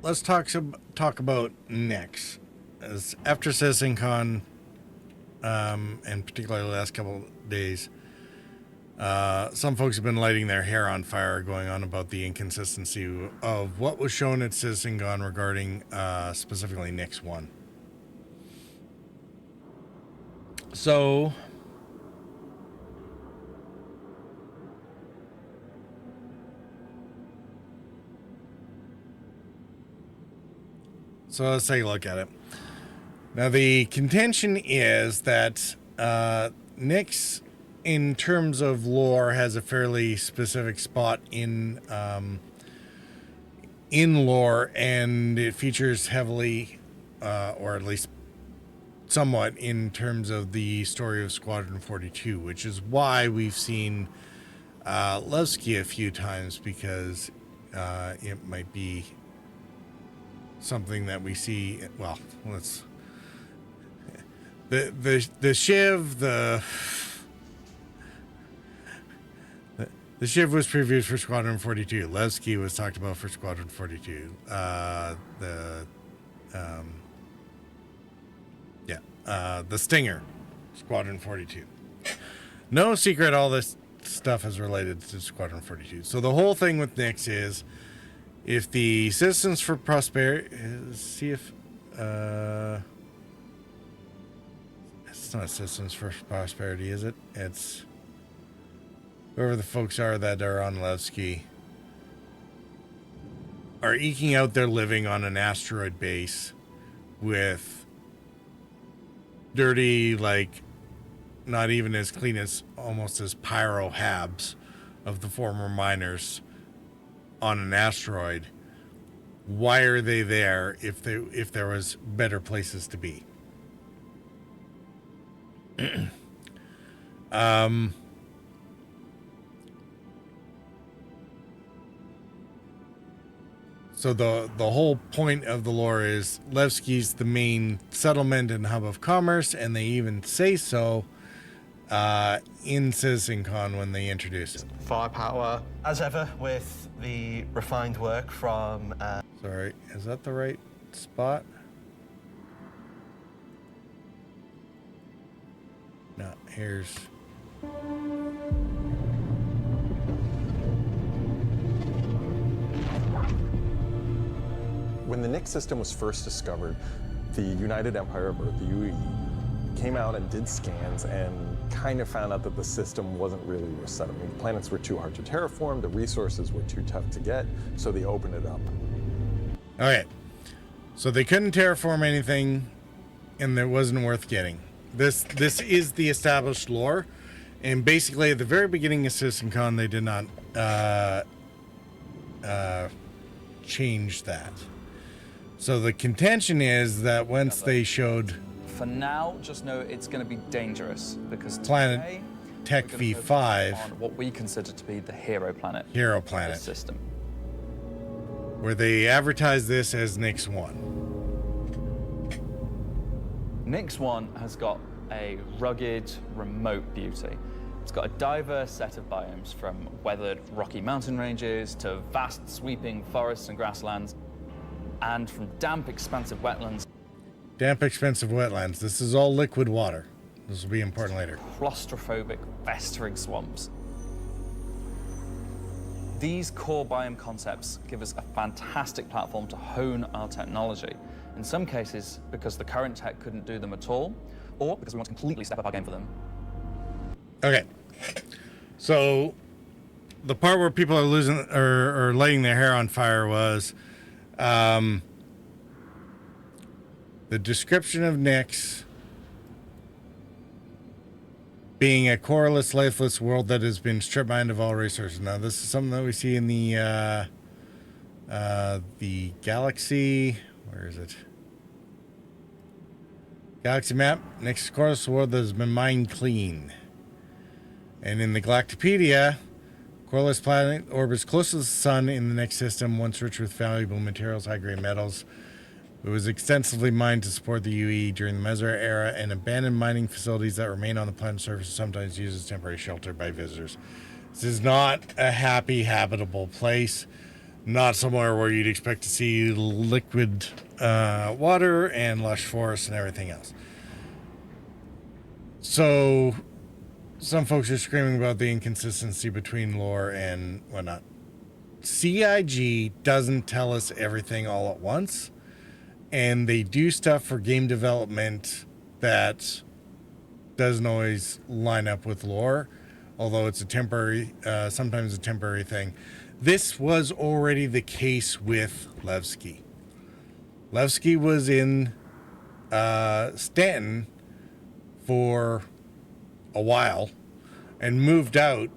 let's talk about Nyx. As after CitizenCon, and particularly the last couple of days, some folks have been lighting their hair on fire, going on about the inconsistency of what was shown at CitizenCon regarding specifically Nyx 1. So let's take a look at it. Now, the contention is that Nyx, in terms of lore, has a fairly specific spot in lore, and it features heavily, or at least somewhat, in terms of the story of Squadron 42, which is why we've seen Levski a few times, because it might be something that we see. Well, let's the Shiv, the Shiv was previewed for Squadron 42. Levski was talked about for Squadron 42. The Stinger, Squadron 42. No secret, all this stuff is related to Squadron 42. So the whole thing with Nyx is, if the Citizens for Prosperity, see if it's not Citizens for Prosperity, is it? It's whoever the folks are that are on Levski are eking out their living on an asteroid base with dirty, like, not even as clean as, almost as pyro habs of the former miners on an asteroid. Why are they there if there was better places to be? So the whole point of the lore is Levski's the main settlement and hub of commerce, and they even say so in CitizenCon when they introduce it. Firepower, as ever, with the refined work from... Sorry, is that the right spot? No, here's... When the Nyx system was first discovered, the United Empire of Earth, the UE, came out and did scans and kind of found out that the system wasn't really worth settling. The planets were too hard to terraform, the resources were too tough to get, so they opened it up. Okay, so they couldn't terraform anything, and it wasn't worth getting. This is the established lore, and basically at the very beginning of CitizenCon, they did not change that. So the contention is that once they showed... For now, just know it's going to be dangerous, because Planet Tech V5, on what we consider to be the hero planet. Hero planet. System. Where they advertise this as Nyx 1. Nyx 1 has got a rugged, remote beauty. It's got a diverse set of biomes, from weathered rocky mountain ranges to vast sweeping forests and grasslands, and from damp, expansive wetlands. Damp, expensive wetlands. This is all liquid water. This will be important later. Claustrophobic, festering swamps. These core biome concepts give us a fantastic platform to hone our technology. In some cases, because the current tech couldn't do them at all, or because we want to completely step up our game for them. Okay. So the part where people are losing or lighting their hair on fire was the description of Nyx being a coreless, lifeless world that has been stripped mined of all resources. Now, this is something that we see in the galaxy. Where is it? Galaxy map. Nyx is a coreless world that has been mined clean. And in the Galactopedia, coreless planet orbits close to the sun in the Nyx system, once rich with valuable materials, high-grade metals. It was extensively mined to support the UE during the Mesozoic era, and abandoned mining facilities that remain on the planet's surface are sometimes used as temporary shelter by visitors. This is not a happy, habitable place. not somewhere where you'd expect to see liquid water and lush forests and everything else. So some folks are screaming about the inconsistency between lore and whatnot. CIG doesn't tell us everything all at once, and they do stuff for game development that doesn't always line up with lore, although it's a temporary, sometimes a temporary thing. This was already the case with Levski. Levski was in Stanton for a while and moved out,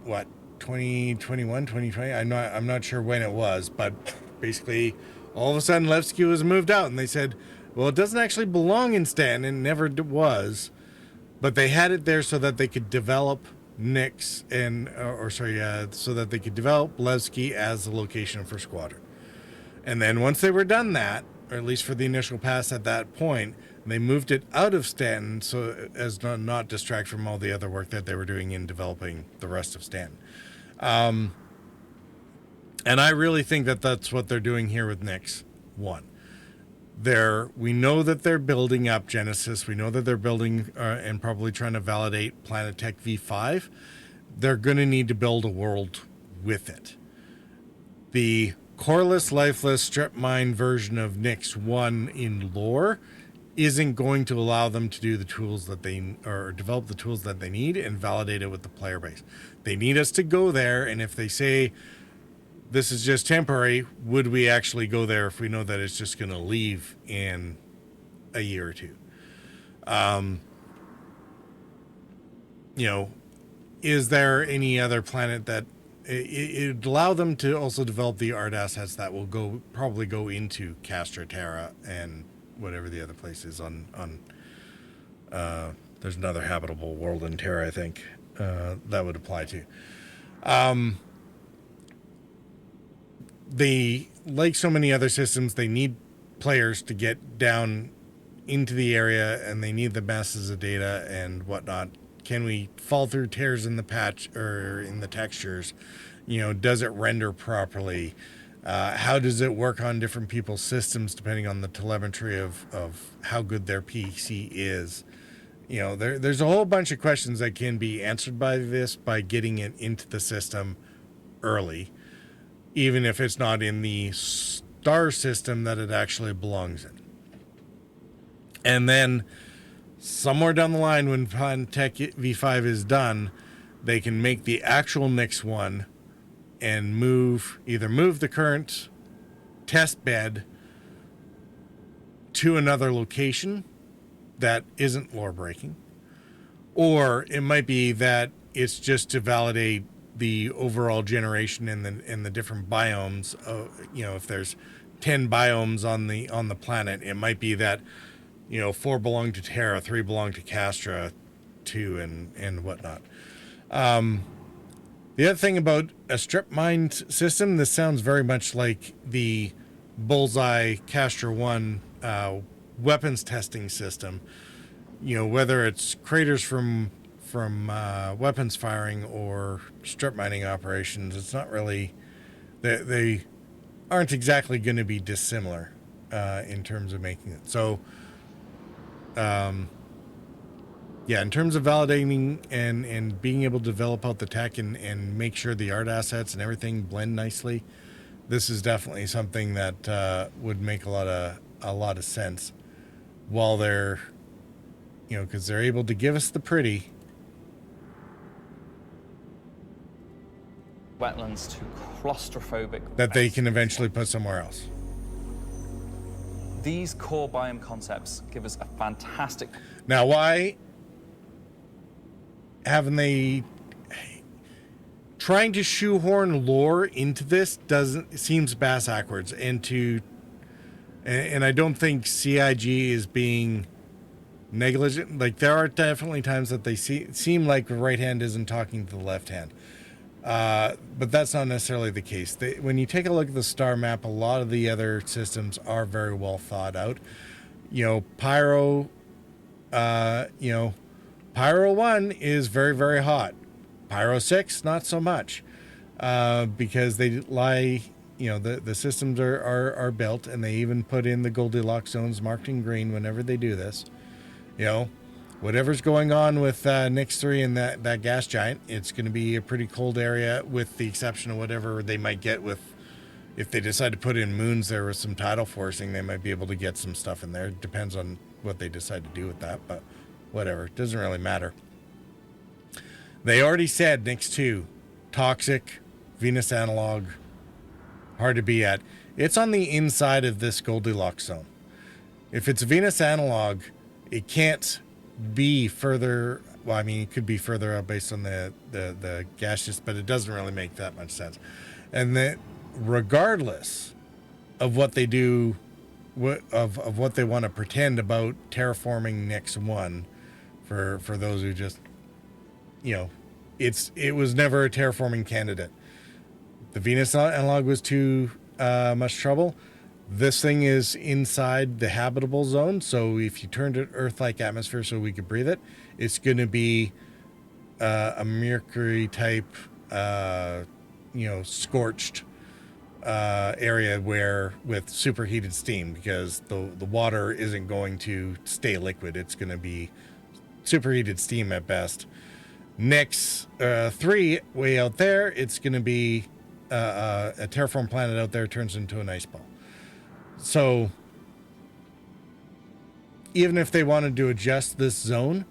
2021, 2020? I'm not sure when it was, but basically all of a sudden Levski was moved out, and they said, well, it doesn't actually belong in Stanton, and never was, but they had it there so that they could develop Nyx so that they could develop Levski as the location for Squadron. And then once they were done that, or at least for the initial pass at that point, they moved it out of Stanton so as to not distract from all the other work that they were doing in developing the rest of Stanton. And I really think that that's what they're doing here with Nyx 1. We know that they're building up Genesis. We know that they're building and probably trying to validate Planet Tech V5. They're going to need to build a world with it. The coreless, lifeless, strip mine version of Nyx 1 in lore isn't going to allow them to do the tools that develop the tools that they need and validate it with the player base. They need us to go there, and if they say this is just temporary, would we actually go there if we know that it's just going to leave in a year or two? Is there any other planet that it would allow them to also develop the art assets that will probably go into Castra Terra and whatever the other place is on there's another habitable world in Terra, I think, that would apply to. They, like so many other systems, they need players to get down into the area, and they need the masses of data and whatnot. Can we fall through tears in the patch or in the textures? Does it render properly? How does it work on different people's systems depending on the telemetry of how good their PC is? There's a whole bunch of questions that can be answered by this by getting it into the system early, even if it's not in the star system that it actually belongs in. And then somewhere down the line, when Planet Tech V5 is done, they can make the actual Nyx 1 and either move the current test bed to another location that isn't lore breaking, or it might be that it's just to validate the overall generation and the different biomes. If there's 10 biomes on the planet, it might be that 4 belong to Terra, 3 belong to Castra, 2 and whatnot. The other thing about a strip mine system, this sounds very much like the Bullseye Castra 1 weapons testing system. Whether it's craters from weapons firing or strip mining operations, it's not really, they aren't exactly going to be dissimilar in terms of making it. So, in terms of validating and being able to develop out the tech and make sure the art assets and everything blend nicely, this is definitely something that would make a lot of sense while they're, because they're able to give us the pretty. Wetlands to claustrophobic That they can eventually put somewhere else. These core biome concepts give us a fantastic... Now, why haven't they... Trying to shoehorn lore into this seems bass backwards, and I don't think CIG is being negligent. Like, there are definitely times that they seem like the right hand isn't talking to the left hand, but that's not necessarily the case. When you take a look at the star map, a lot of the other systems are very well thought out. Pyro 1 is very, very hot. Pyro 6, not so much, because they lie the systems are built, and they even put in the Goldilocks zones marked in green whenever they do this. Whatever's going on with Nyx 3 and that gas giant, it's going to be a pretty cold area, with the exception of whatever they might get with, if they decide to put in moons there with some tidal forcing, they might be able to get some stuff in there. Depends on what they decide to do with that, but whatever. It doesn't really matter. They already said Nyx 2, toxic, Venus analog, hard to be at. It's on the inside of this Goldilocks zone. If it's a Venus analog, it can't be further. Well, I mean, it could be further out based on the gaseous, but it doesn't really make that much sense. And that, regardless of what they do, of what they want to pretend about terraforming Nyx 1, for those who just, it was never a terraforming candidate. The Venus analog was too much trouble. This thing is inside the habitable zone, so if you turned it Earth-like atmosphere so we could breathe it, it's going to be a Mercury type, scorched area with superheated steam, because the water isn't going to stay liquid. It's going to be superheated steam at best. Nyx 3, way out there, it's going to be a terraform planet out there, turns into an ice ball. So even if they wanted to adjust this zone,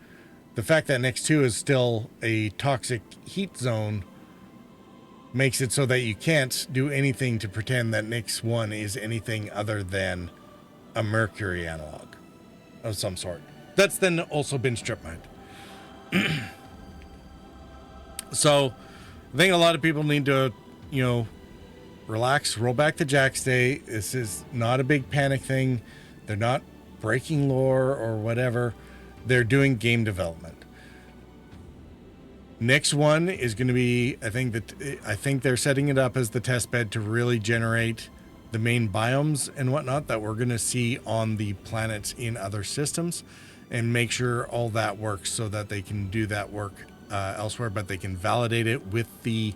the fact that Nyx 2 is still a toxic heat zone makes it so that you can't do anything to pretend that Nyx 1 is anything other than a Mercury analog of some sort. That's then also been strip mined. So I think a lot of people need to, relax, roll back the jack stay. This is not a big panic thing. They're not breaking lore or whatever. They're doing game development. Nyx 1 is going to be, I think they're setting it up as the test bed to really generate the main biomes and whatnot that we're going to see on the planets in other systems, and make sure all that works so that they can do that work elsewhere, but they can validate it with the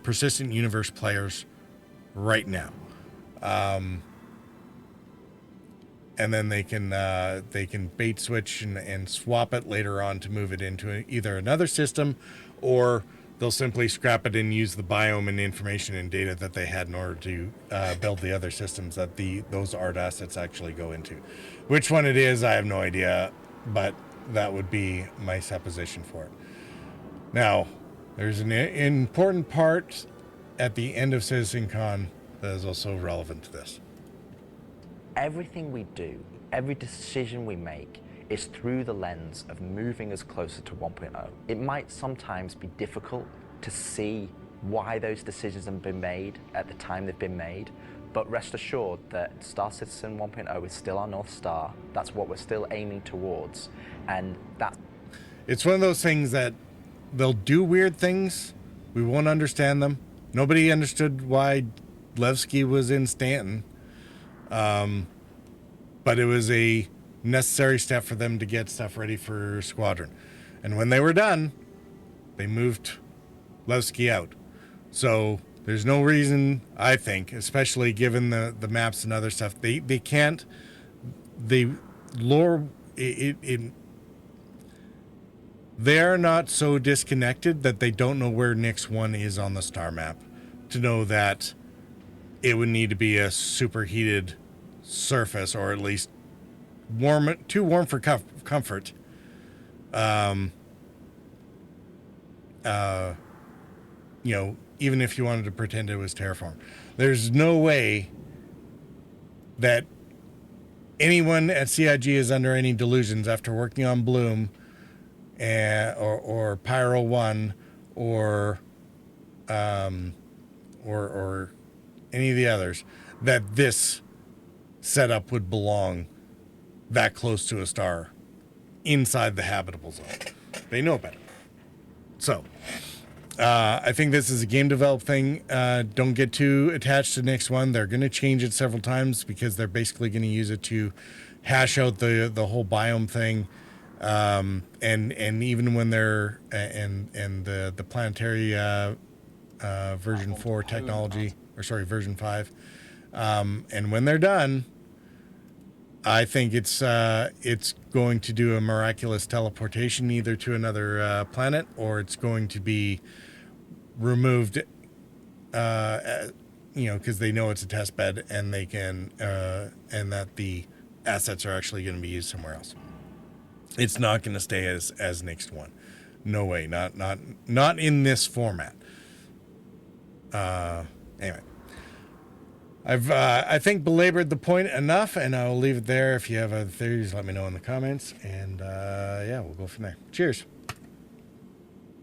persistent universe players right now. And then they can bait switch and swap it later on to move it into either another system, or they'll simply scrap it and use the biome and information and data that they had in order to build the other systems that those art assets actually go into. Which one it is, I have no idea, but that would be my supposition for it. Now, there's an important part at the end of CitizenCon that is also relevant to this. Everything we do, every decision we make, is through the lens of moving us closer to 1.0. It might sometimes be difficult to see why those decisions have been made at the time they've been made, but rest assured that Star Citizen 1.0 is still our North Star. That's what we're still aiming towards, and that. It's one of those things that they'll do weird things. We won't understand them. Nobody understood why Levski was in Stanton. But it was a necessary step for them to get stuff ready for Squadron. And when they were done, they moved Levski out. So there's no reason, I think, especially given the maps and other stuff, they can't, they lore, they're not so disconnected that they don't know where Nyx 1 is on the star map to know that it would need to be a superheated surface, or at least too warm for comfort. Even if you wanted to pretend it was terraform, there's no way that anyone at CIG is under any delusions after working on Bloom or Pyro 1 or any of the others, that this setup would belong that close to a star inside the habitable zone. They know better. So I think this is a game develop thing. Don't get too attached to Nyx 1. They're going to change it several times because they're basically going to use it to hash out the whole biome thing. And even when they're and the planetary version 4 technology. version 5. And when they're done, I think it's going to do a miraculous teleportation either to another planet, or it's going to be removed, because they know it's a test bed and they can, and that the assets are actually going to be used somewhere else. It's not going to stay as Next One. No way. Not in this format. Anyway. I think belabored the point enough, and I'll leave it there. If you have other theories, let me know in the comments, and we'll go from there. Cheers.